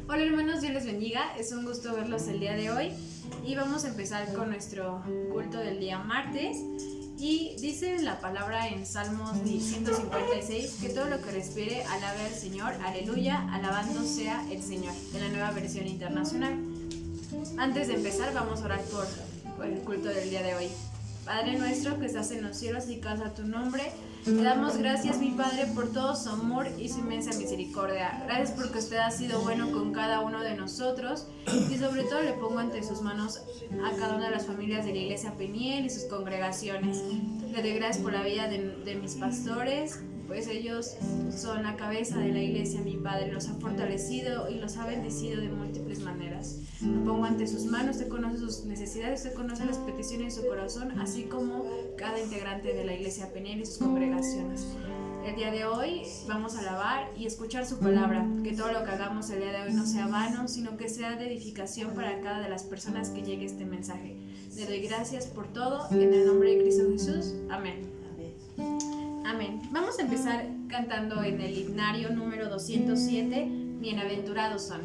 Hola hermanos, Dios les bendiga, es un gusto verlos el día de hoy y vamos a empezar con nuestro culto del día martes. Y dice la palabra en Salmos 156 que todo lo que respire alabe al Señor, aleluya, alabando sea el Señor, en la Nueva Versión Internacional. Antes de empezar vamos a orar por el culto del día de hoy. Padre nuestro que estás en los cielos, y casa tu nombre. Le damos gracias, mi Padre, por todo su amor y su inmensa misericordia. Gracias porque usted ha sido bueno con cada uno de nosotros y sobre todo le pongo ante sus manos a cada una de las familias de la Iglesia Peniel y sus congregaciones. Le doy gracias por la vida de mis pastores, pues ellos son la cabeza de la iglesia, mi Padre, los ha fortalecido y los ha bendecido de múltiples maneras. Lo pongo ante sus manos, usted conoce sus necesidades, usted conoce las peticiones de su corazón, así como cada integrante de la iglesia Peniel y sus congregaciones. El día de hoy vamos a alabar y escuchar su palabra, que todo lo que hagamos el día de hoy no sea vano, sino que sea de edificación para cada de las personas que llegue este mensaje. Le doy gracias por todo, en el nombre de Cristo Jesús. Amén. Amén. Vamos a empezar cantando en el himnario número 207, Bienaventurados son.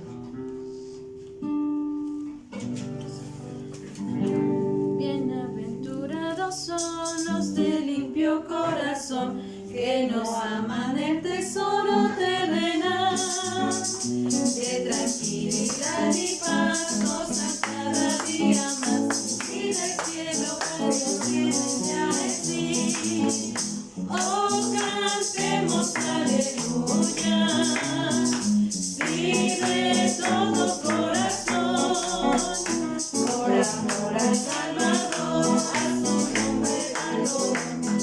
Bienaventurados son los de limpio corazón, que no aman el tesoro terrenal. De tranquilidad y paz gozan cada día más, y del cielo varios tienen ya en sí. Oh, cantemos aleluya, sí de todo corazón, por amor al Salvador, a su nombre dalo,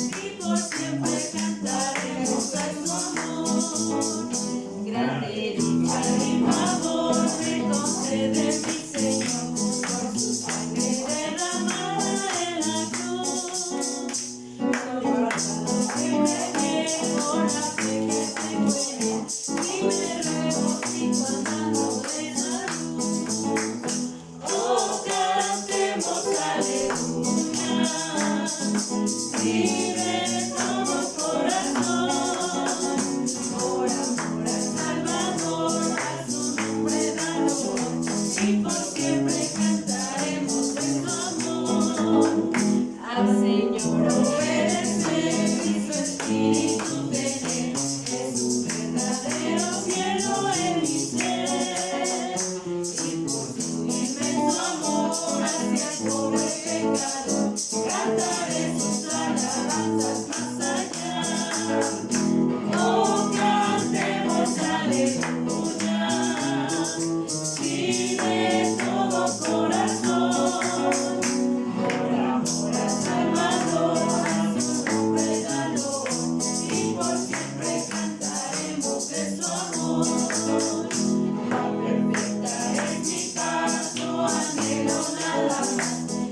y por siempre cantaremos a su amor. Grande dicha y favor me concede mi Señor, por su sangre derramada en la cruz. Por la fe que tengo en él, y me regocijo andando en la luz. Oh, cantemos aleluya, sí de todo corazón, por amor al Salvador, a su nombre dalo, y por siempre cantaremos de su amor. Al Señor obedecer y su espíritu tener, es un verdadero cielo en mi ser, y por su inmenso amor hacia el pobre pecador, cantaré sus alabanzas más allá. Oh, cantemos aleluya, sí de todo corazón, por amor al Salvador, a su nombre dalo, y por siempre cantaremos de su amor. Perfecta es mi paz, no anhelo nada más,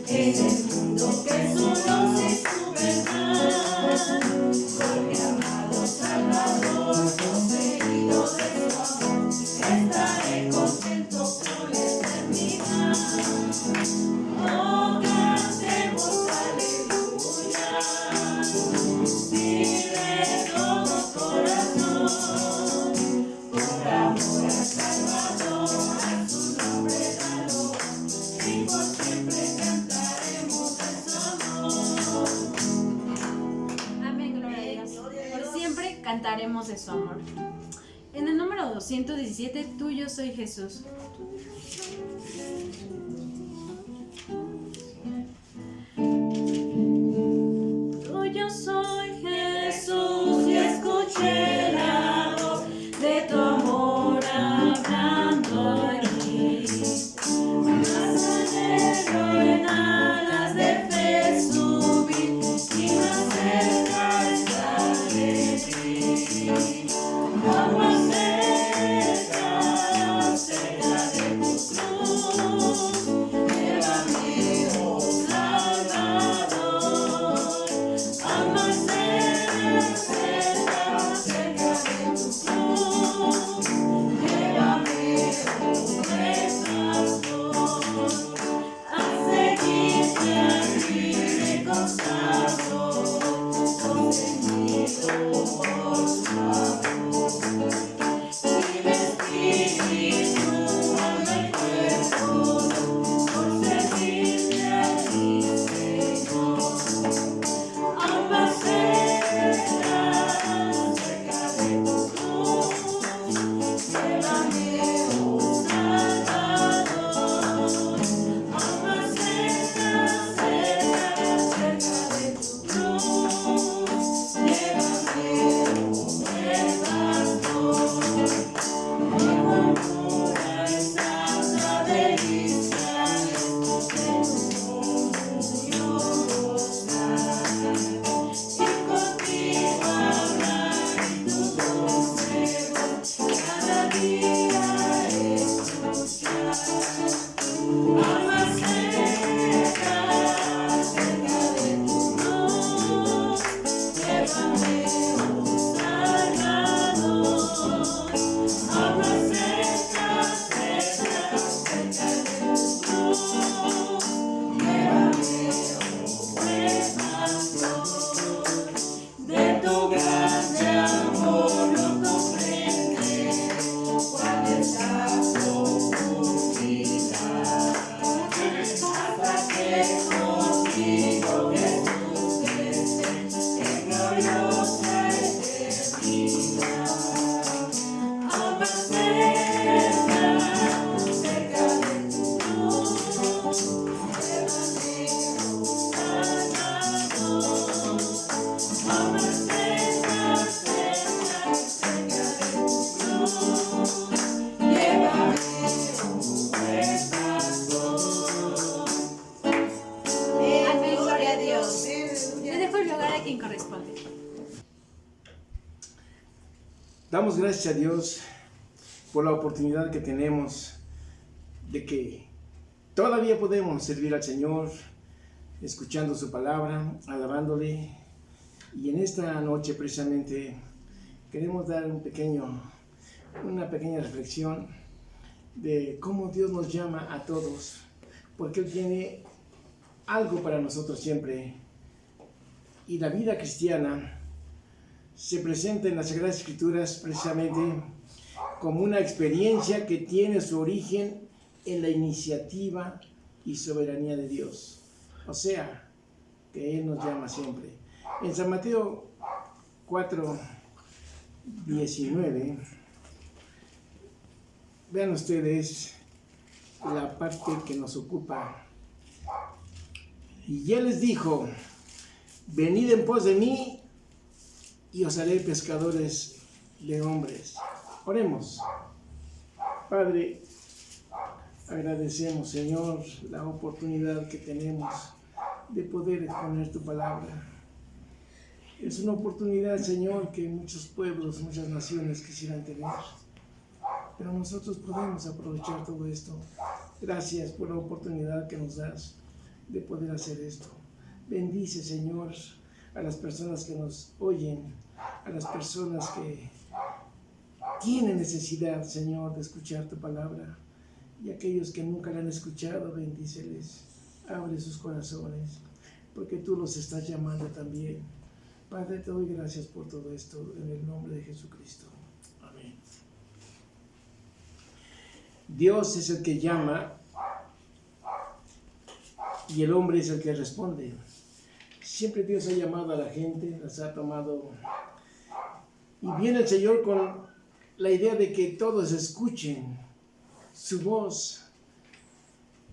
en el mundo que su luz y su verdad. Con mi amado Salvador, poseído de su amor, estaré contento por la eternidad. Oh, cantemos aleluya, sí de todo corazón, por amor al Salvador, a su nombre dalo, y por siempre cantaremos de su amor. Amén, gloria a Dios. Por siempre cantaremos de su amor. En el número 217, tuyo soy Jesús. Tuyo soy Jesús, y escuché la voz de tu amor hablando aquí. Más anhelo en alas de fe subir, y más cerca estar de ti. Más cerca, cerca de tu cruz, llévame, oh Salvador. Más cerca, cerca de tu cruz, llévame, oh Pastor, a seguirte allí constado, contenido por su amor. Y mi espíritu Damos gracias a Dios por la oportunidad que tenemos de que todavía podemos servir al Señor, escuchando su palabra, alabándole. Y en esta noche precisamente queremos dar una pequeña reflexión de cómo Dios nos llama a todos, porque Él tiene algo para nosotros siempre. Y la vida cristiana se presenta en las Sagradas Escrituras precisamente como una experiencia que tiene su origen en la iniciativa y soberanía de Dios. O sea, que Él nos llama siempre. En San Mateo 4:19, vean ustedes la parte que nos ocupa. Y Él les dijo: venid en pos de mí y os haré pescadores de hombres. Oremos. Padre, agradecemos, Señor, la oportunidad que tenemos de poder exponer tu palabra. Es una oportunidad, Señor, que muchos pueblos, muchas naciones quisieran tener, pero nosotros podemos aprovechar todo esto. Gracias por la oportunidad que nos das de poder hacer esto. Bendice, Señor, a las personas que nos oyen, a las personas que tienen necesidad, Señor, de escuchar tu palabra, y aquellos que nunca la han escuchado, bendíceles, abre sus corazones, porque tú los estás llamando también. Padre, te doy gracias por todo esto, en el nombre de Jesucristo. Amén. Dios es el que llama y el hombre es el que responde. Siempre Dios ha llamado a la gente, las ha tomado, y viene el Señor con la idea de que todos escuchen su voz.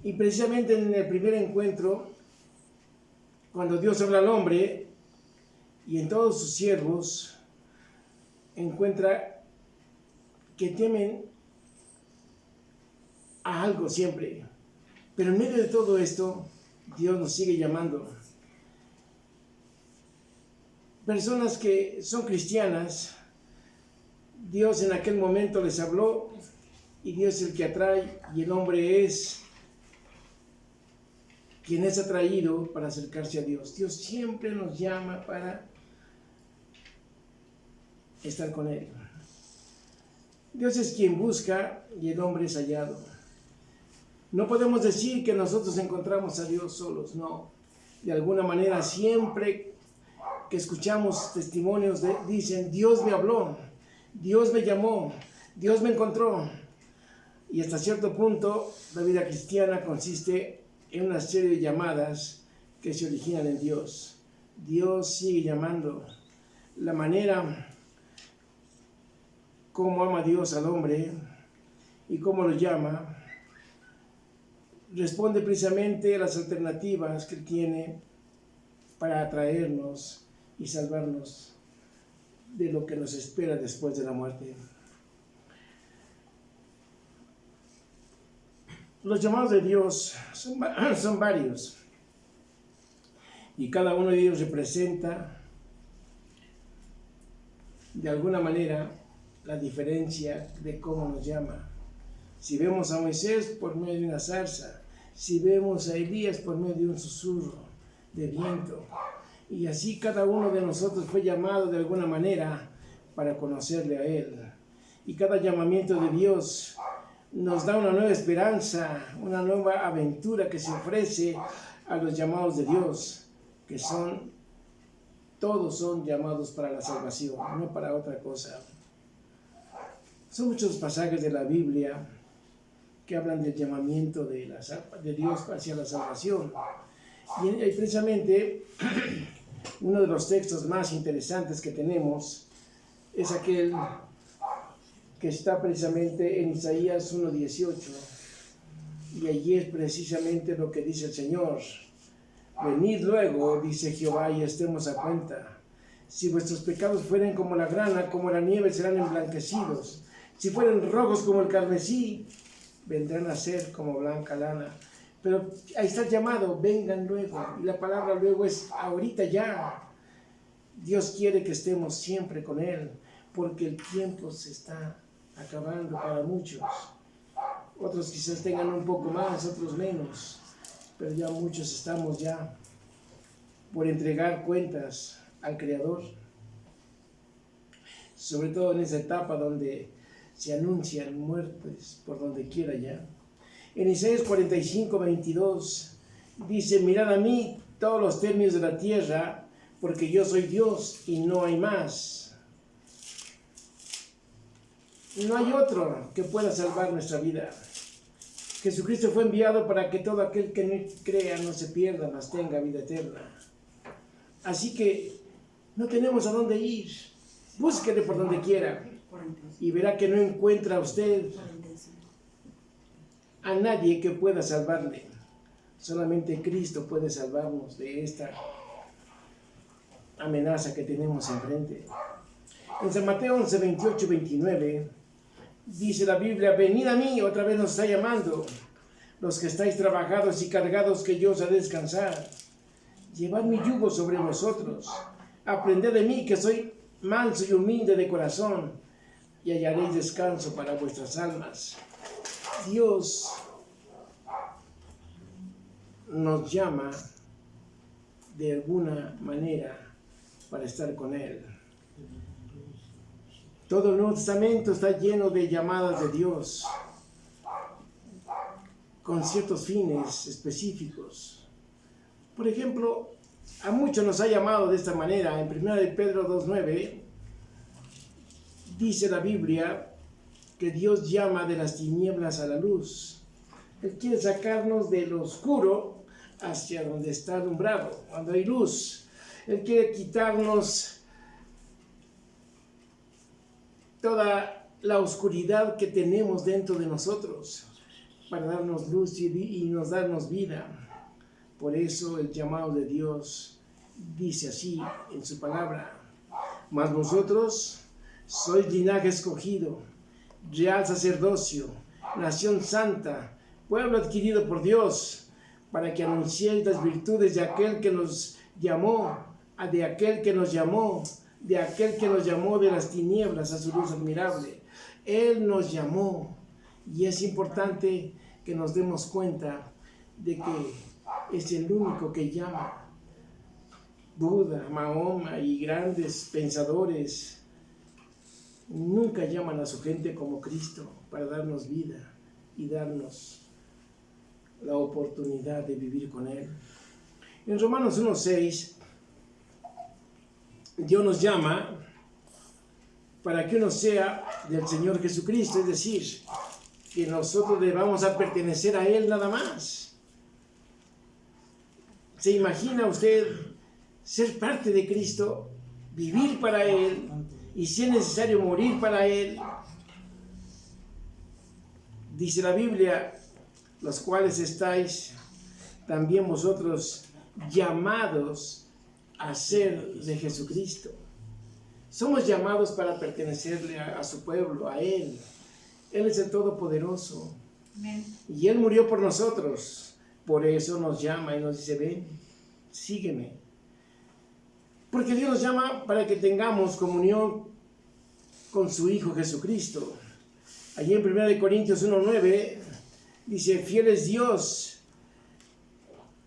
Y precisamente en el primer encuentro, cuando Dios habla al hombre y en todos sus siervos, encuentra que temen a algo siempre. Pero en medio de todo esto, Dios nos sigue llamando. Personas que son cristianas, Dios en aquel momento les habló, y Dios es el que atrae, y el hombre es quien es atraído para acercarse a Dios. Dios siempre nos llama para estar con Él. Dios es quien busca y el hombre es hallado. No podemos decir que nosotros encontramos a Dios solos, no. De alguna manera, siempre que escuchamos testimonios, dicen: Dios me habló, Dios me llamó, Dios me encontró. Y hasta cierto punto, la vida cristiana consiste en una serie de llamadas que se originan en Dios. Dios sigue llamando. La manera como ama Dios al hombre y cómo lo llama responde precisamente a las alternativas que Él tiene para atraernos y salvarnos de lo que nos espera después de la muerte. Los llamados de Dios son varios, y cada uno de ellos representa de alguna manera la diferencia de cómo nos llama. Si vemos a Moisés por medio de una zarza, si vemos a Elías por medio de un susurro de viento, y así cada uno de nosotros fue llamado de alguna manera para conocerle a Él. Y cada llamamiento de Dios nos da una nueva esperanza, una nueva aventura que se ofrece a los llamados de Dios, que todos son llamados para la salvación, no para otra cosa. Son muchos pasajes de la Biblia que hablan del llamamiento de Dios hacia la salvación. Y precisamente uno de los textos más interesantes que tenemos es aquel que está precisamente en Isaías 1:18, y allí es precisamente lo que dice el Señor: venid luego, dice Jehová, y estemos a cuenta. Si vuestros pecados fueren como la grana, como la nieve, serán emblanquecidos. Si fueren rojos como el carmesí, vendrán a ser como blanca lana. Pero ahí está el llamado: vengan luego. Y la palabra luego es ahorita ya. Dios quiere que estemos siempre con Él, porque el tiempo se está acabando para muchos. Otros quizás tengan un poco más, otros menos, pero ya muchos estamos ya por entregar cuentas al Creador, sobre todo en esa etapa donde se anuncian muertes por donde quiera ya. En Isaías 45, 22 dice: mirad a mí todos los términos de la tierra, porque yo soy Dios y no hay más. No hay otro que pueda salvar nuestra vida. Jesucristo fue enviado para que todo aquel que no crea no se pierda, mas tenga vida eterna. Así que no tenemos a dónde ir. Búsquele por donde quiera y verá que no encuentra usted a nadie que pueda salvarle. Solamente Cristo puede salvarnos de esta amenaza que tenemos enfrente. En San Mateo 11, 28 y 29 dice la Biblia: venid a mí, otra vez nos está llamando, los que estáis trabajados y cargados, que yo os haré descansar. Llevad mi yugo sobre vosotros, aprended de mí, que soy manso y humilde de corazón, y hallaréis descanso para vuestras almas. Dios nos llama de alguna manera para estar con Él. Todo el Nuevo Testamento está lleno de llamadas de Dios con ciertos fines específicos. Por ejemplo, a muchos nos ha llamado de esta manera. En 1 de Pedro 2:9 dice la Biblia que Dios llama de las tinieblas a la luz. Él quiere sacarnos de lo oscuro hacia donde está alumbrado, cuando hay luz. Él quiere quitarnos toda la oscuridad que tenemos dentro de nosotros para darnos luz y nos darnos vida. Por eso el llamado de Dios dice así en su palabra: mas vosotros sois linaje escogido, real sacerdocio, nación santa, pueblo adquirido por Dios, para que anunciéis las virtudes de aquel que nos llamó, de aquel que nos llamó de las tinieblas a su luz admirable. Él nos llamó, y es importante que nos demos cuenta de que es el único que llama. Buda, Mahoma y grandes pensadores nunca llaman a su gente como Cristo para darnos vida y darnos la oportunidad de vivir con Él. En Romanos 1:6 Dios nos llama para que uno sea del Señor Jesucristo, es decir, que nosotros debamos a pertenecer a Él nada más. ¿Se imagina usted ser parte de Cristo, vivir para Él y si es necesario morir para Él? Dice la Biblia: los cuales estáis también vosotros llamados a ser de Jesucristo. Somos llamados para pertenecerle a su pueblo, a Él. Él es el Todopoderoso. Amén. Y Él murió por nosotros. Por eso nos llama y nos dice: ven, sígueme. Porque Dios nos llama para que tengamos comunión con su Hijo Jesucristo. Allí en 1 Corintios 1:9 dice: fiel es Dios,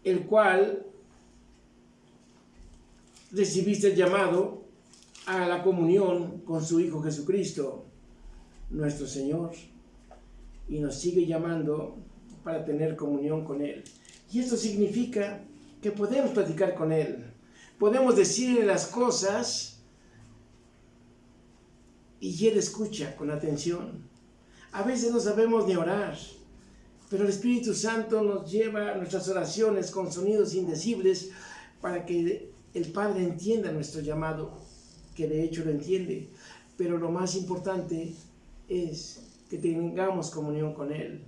el cual recibiste el llamado a la comunión con su Hijo Jesucristo, nuestro Señor, y nos sigue llamando para tener comunión con Él. Y esto significa que podemos platicar con Él, podemos decirle las cosas y Él escucha con atención. A veces no sabemos ni orar, pero el Espíritu Santo nos lleva a nuestras oraciones con sonidos indecibles para que el Padre entienda nuestro llamado, que de hecho lo entiende. Pero lo más importante es que tengamos comunión con Él,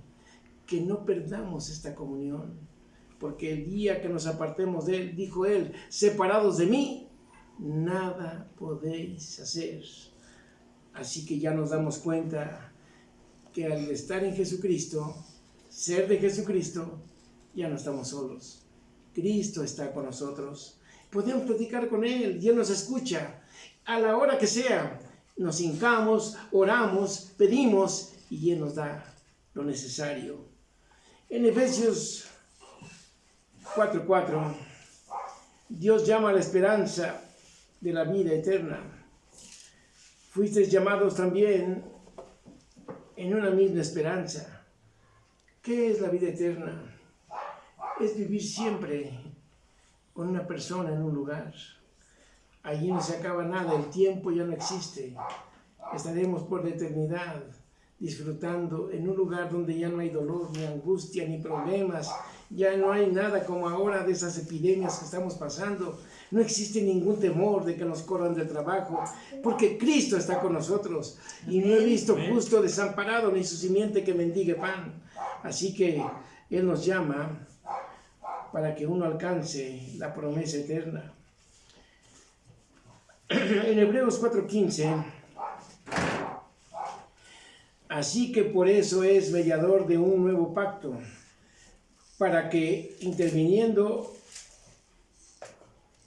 que no perdamos esta comunión, porque el día que nos apartemos de Él, dijo Él: separados de mí, nada podéis hacer. Así que ya nos damos cuenta que al estar en Jesucristo, ser de Jesucristo, ya no estamos solos. Cristo está con nosotros. Podemos platicar con Él y Él nos escucha a la hora que sea. nos hincamos, oramos, pedimos y Él nos da lo necesario. En Efesios 4:4, Dios llama a la esperanza de la vida eterna. Fuisteis llamados también en una misma esperanza. ¿Qué es la vida eterna? Es vivir siempre con una persona en un lugar. Allí no se acaba nada, el tiempo ya no existe. Estaremos por la eternidad disfrutando en un lugar donde ya no hay dolor, ni angustia, ni problemas. Ya no hay nada como ahora de esas epidemias que estamos pasando. No existe ningún temor de que nos corran del trabajo, porque Cristo está con nosotros. Y no he visto justo desamparado ni su simiente que mendigue pan. Así que Él nos llama para que uno alcance la promesa eterna. En Hebreos 4:15, así que por eso es mediador de un nuevo pacto, para que interviniendo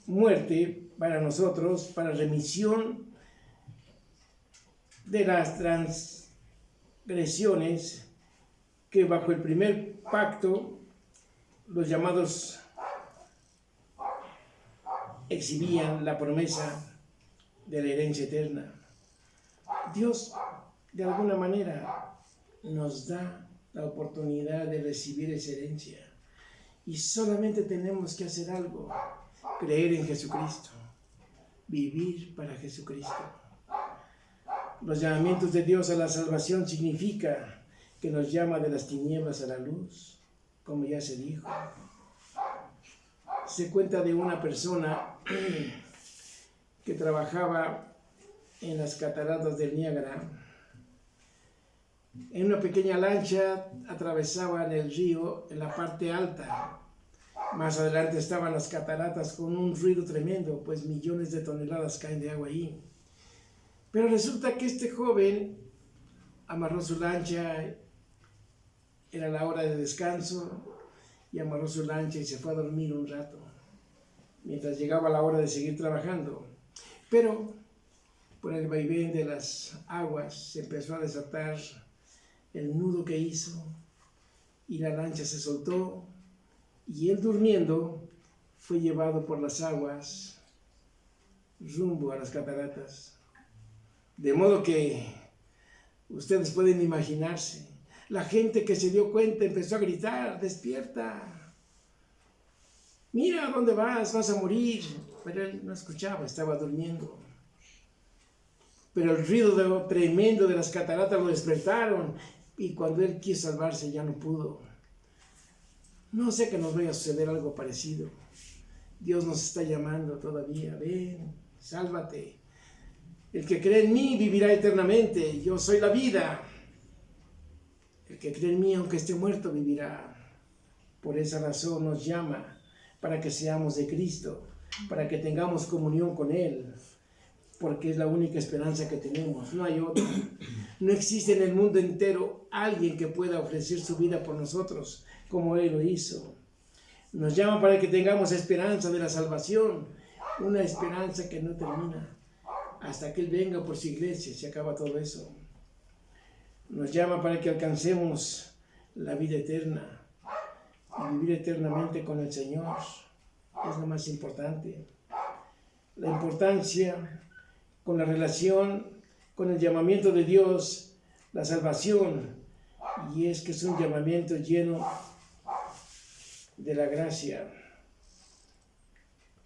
muerte para nosotros, para remisión de las transgresiones que bajo el primer pacto los llamados exhibían la promesa de la herencia eterna. Dios de alguna manera nos da la oportunidad de recibir esa herencia y solamente tenemos que hacer algo: creer en Jesucristo, vivir para Jesucristo. Los llamamientos de Dios a la salvación significa que nos llama de las tinieblas a la luz, como ya se dijo. Se cuenta de una persona que trabajaba en las cataratas del Niágara. En una pequeña lancha atravesaban el río en la parte alta. Más adelante estaban las cataratas con un ruido tremendo, pues millones de toneladas caen de agua ahí. Pero resulta que este joven amarró su lancha, era la hora de descanso, y amarró su lancha y se fue a dormir un rato, mientras llegaba la hora de seguir trabajando. Pero por el vaivén de las aguas se empezó a desatar el nudo que hizo y la lancha se soltó y él, durmiendo, fue llevado por las aguas rumbo a las cataratas. De modo que ustedes pueden imaginarse, la gente que se dio cuenta empezó a gritar: ¡despierta! ¡Mira a dónde vas! ¡Vas a morir! Pero él no escuchaba, estaba durmiendo. Pero el ruido tremendo de las cataratas lo despertaron y cuando él quiso salvarse ya no pudo. No sé que nos vaya a suceder algo parecido. Dios nos está llamando todavía: ven, sálvate. El que cree en mí vivirá eternamente. Yo soy la vida. El que cree en mí, aunque esté muerto, vivirá. Por esa razón nos llama, para que seamos de Cristo, para que tengamos comunión con Él, porque es la única esperanza que tenemos, no hay otra. No existe en el mundo entero alguien que pueda ofrecer su vida por nosotros como Él lo hizo. Nos llama para que tengamos esperanza de la salvación, una esperanza que no termina. Hasta que Él venga por su iglesia, se acaba todo eso. Nos llama para que alcancemos la vida eterna y vivir eternamente con el Señor. Es lo más importante. La importancia con la relación, con el llamamiento de Dios, la salvación, y es que es un llamamiento lleno de la gracia,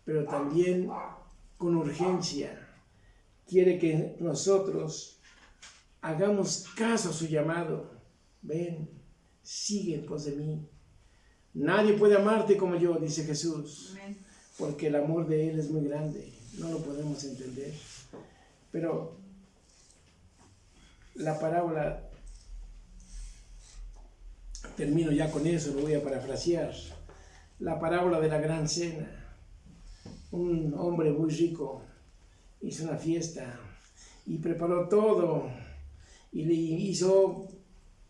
pero también con urgencia. Quiere que nosotros hagamos caso a su llamado. Ven, sigue en pos de mí. Nadie puede amarte como yo, dice Jesús. Amén. Porque el amor de Él es muy grande. No lo podemos entender. Pero la parábola, termino ya con eso, lo voy a parafrasear. La parábola de la gran cena. Un hombre muy rico hizo una fiesta y preparó todo y le hizo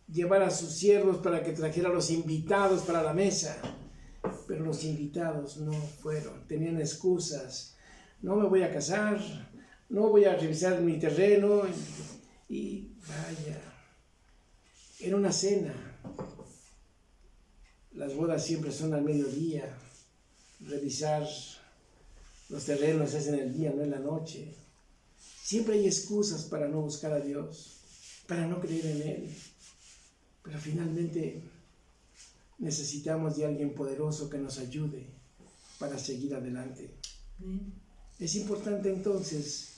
llevar a sus siervos para que trajera a los invitados para la mesa, pero los invitados no fueron, tenían excusas: no me voy a casar, no voy a revisar mi terreno. Y vaya, era una cena. Las bodas siempre son al mediodía. Revisar los terrenos es en el día, no en la noche. Siempre hay excusas para no buscar a Dios, para no creer en Él. Pero finalmente necesitamos de alguien poderoso que nos ayude para seguir adelante. Es importante entonces,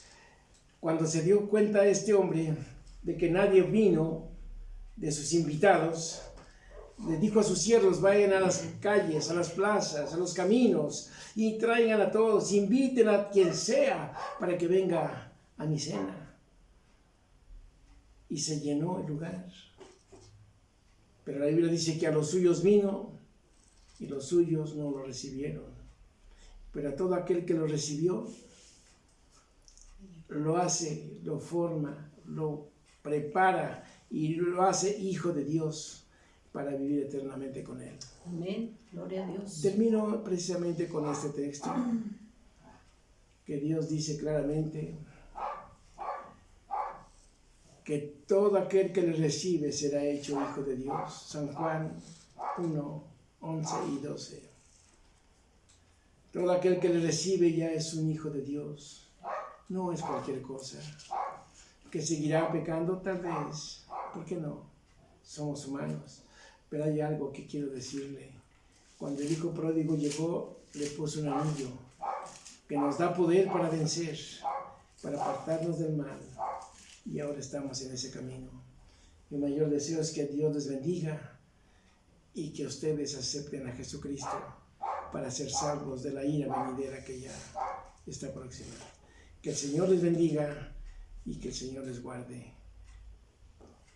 cuando se dio cuenta este hombre de que nadie vino de sus invitados, le dijo a sus siervos: vayan a las calles, a las plazas, a los caminos y traigan a todos, inviten a quien sea para que venga a mi cena. Y se llenó el lugar. Pero la Biblia dice que a los suyos vino y los suyos no lo recibieron. Pero a todo aquel que lo recibió, lo hace, lo forma, lo prepara y lo hace hijo de Dios para vivir eternamente con Él. Amén. Gloria a Dios. Termino precisamente con este texto, que Dios dice claramente que todo aquel que le recibe será hecho hijo de Dios. San Juan 1, 11 y 12. Todo aquel que le recibe ya es un hijo de Dios. No es cualquier cosa. Que seguirá pecando tal vez. ¿Por qué no? Somos humanos. Pero hay algo que quiero decirle. Cuando el hijo pródigo llegó, le puso un anillo que nos da poder para vencer, para apartarnos del mal. Y ahora estamos en ese camino. Mi mayor deseo es que Dios les bendiga y que ustedes acepten a Jesucristo para ser salvos de la ira venidera que ya está próxima. Que el Señor les bendiga y que el Señor les guarde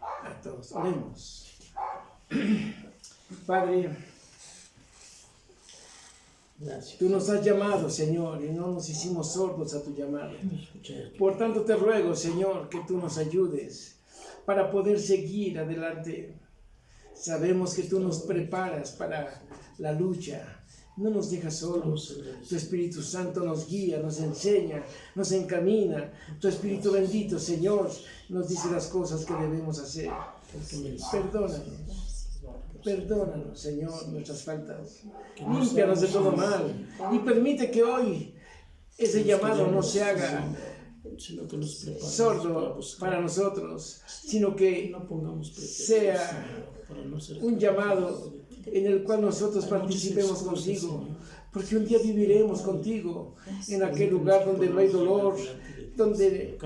a todos. Oremos. Padre, Gracias. tú nos has llamado, Señor, y no nos hicimos sordos a tu llamado. Por tanto te ruego, Señor, que tú nos ayudes para poder seguir adelante. Sabemos que tú nos preparas para la lucha. No nos dejas solos. Tu Espíritu Santo nos guía, nos enseña, nos encamina. Tu Espíritu bendito, Señor, nos dice las cosas que debemos hacer. Perdónanos, Señor, nuestras faltas. Límpianos de todo mal y permite que hoy ese llamado no se haga sordo para nosotros, sino que sea un llamado en el cual nosotros participemos contigo, porque un día viviremos contigo en aquel lugar donde no hay dolor, donde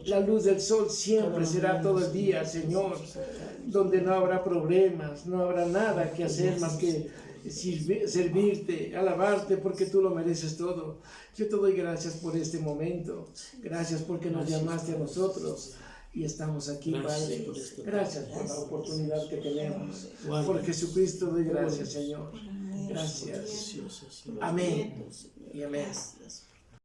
la luz del sol siempre será todo el día, Señor, donde no habrá problemas, no habrá nada que hacer más que servirte, alabarte, porque tú lo mereces todo. Yo te doy gracias por este momento, gracias porque nos llamaste a nosotros y estamos aquí, Padre. Gracias por la oportunidad que tenemos. Por Jesucristo doy gracias, Señor. Gracias. Amén y amén.